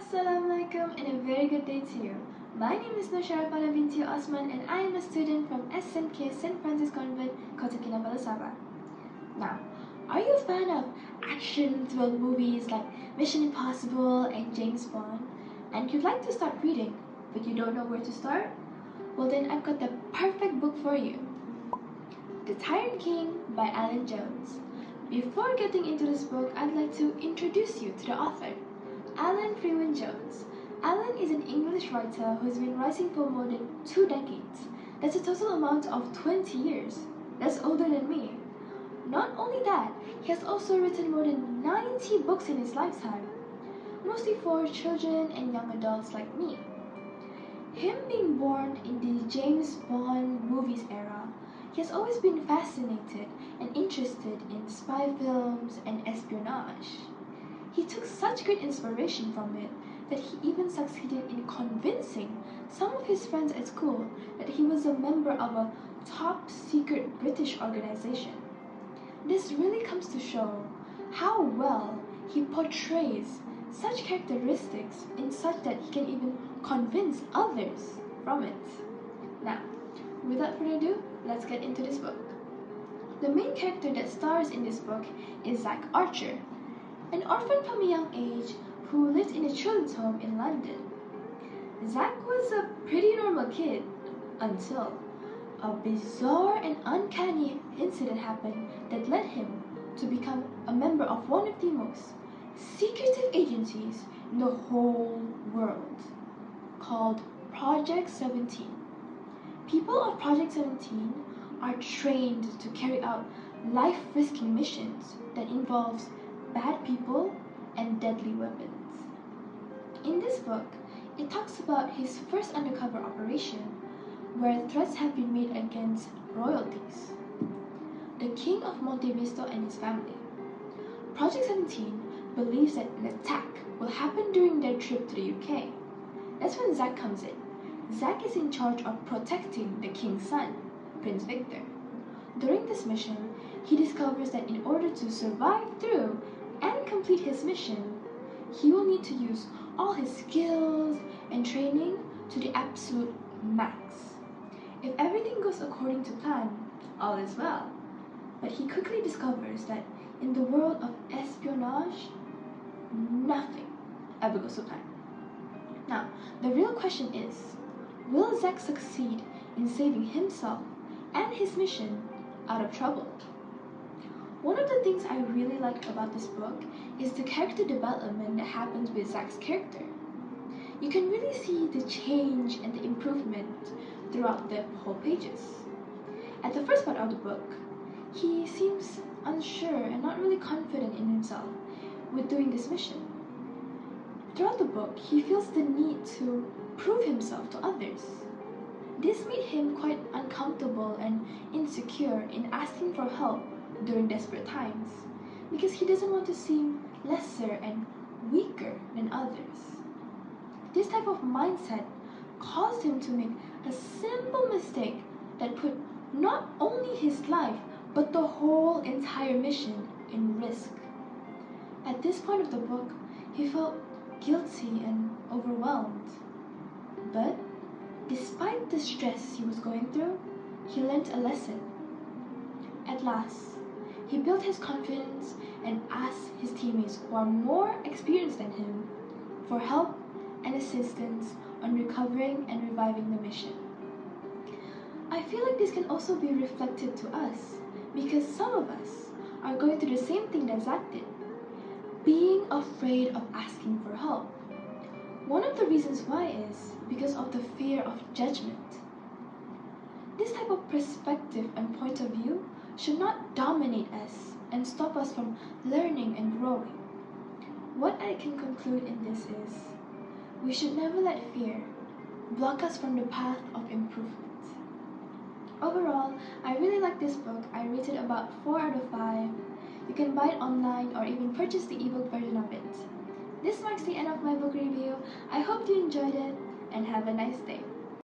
Assalamualaikum and a very good day to you. My name is Syarafana binti Osman and I am a student from SMK St. Francis Convent, Kota Kinabalu, Sabah. Now, are you a fan of action-thrilled movies like Mission Impossible and James Bond, and you'd like to start reading, but you don't know where to start? Well then, I've got the perfect book for you. The Tyrant King by Alan Jones. Before getting into this book, I'd like to introduce you to the author, Alan Freeman Jones. Alan is an English writer who's been writing for more than 2 decades. That's a total amount of 20 years. That's older than me. Not only that, he has also written more than 90 books in his lifetime, mostly for children and young adults like me. Him being born in the James Bond movies era, he has always been fascinated and interested in spy films and espionage. He took such great inspiration from it that he even succeeded in convincing some of his friends at school that he was a member of a top-secret British organization. This really comes to show how well he portrays such characteristics in such that he can even convince others from it. Now, without further ado, let's get into this book. The main character that stars in this book is Zack Archer, an orphan from a young age who lived in a children's home in London. Zack was a pretty normal kid until a bizarre and uncanny incident happened that led him to become a member of one of the most secretive agencies in the whole world, called Project 17. People of Project 17 are trained to carry out life-risking missions that involves bad people and deadly weapons. In this book, it talks about his first undercover operation where threats have been made against royalties, the King of Monte Cristo and his family. Project 17 believes that an attack will happen during their trip to the UK. That's when Zack comes in. Zack is in charge of protecting the king's son, Prince Victor. During this mission, he discovers that in order to survive through and complete his mission, he will need to use all his skills and training to the absolute max. If everything goes according to plan, all is well. But he quickly discovers that in the world of espionage, nothing ever goes to plan. Now, the real question is, will Zack succeed in saving himself and his mission out of trouble? One of the things I really like about this book is the character development that happens with Zack's character. You can really see the change and the improvement throughout the whole pages. At the first part of the book, he seems unsure and not really confident in himself with doing this mission. Throughout the book, he feels the need to prove himself to others. This made him quite uncomfortable and insecure in asking for help during desperate times, because he doesn't want to seem lesser and weaker than others. This type of mindset caused him to make a simple mistake that put not only his life but the whole entire mission in risk. At this point of the book, he felt guilty and overwhelmed. But despite the stress he was going through, he learned a lesson. At last, he built his confidence and asked his teammates who are more experienced than him for help and assistance on recovering and reviving the mission. I feel like this can also be reflected to us because some of us are going through the same thing that Zack did, being afraid of asking for help. One of the reasons why is because of the fear of judgment. This type of perspective and point of view should not dominate us and stop us from learning and growing. What I can conclude in this is, we should never let fear block us from the path of improvement. Overall, I really like this book. I rate it about 4 out of 5. You can buy it online or even purchase the ebook version of it. This marks the end of my book review. I hope you enjoyed it and have a nice day.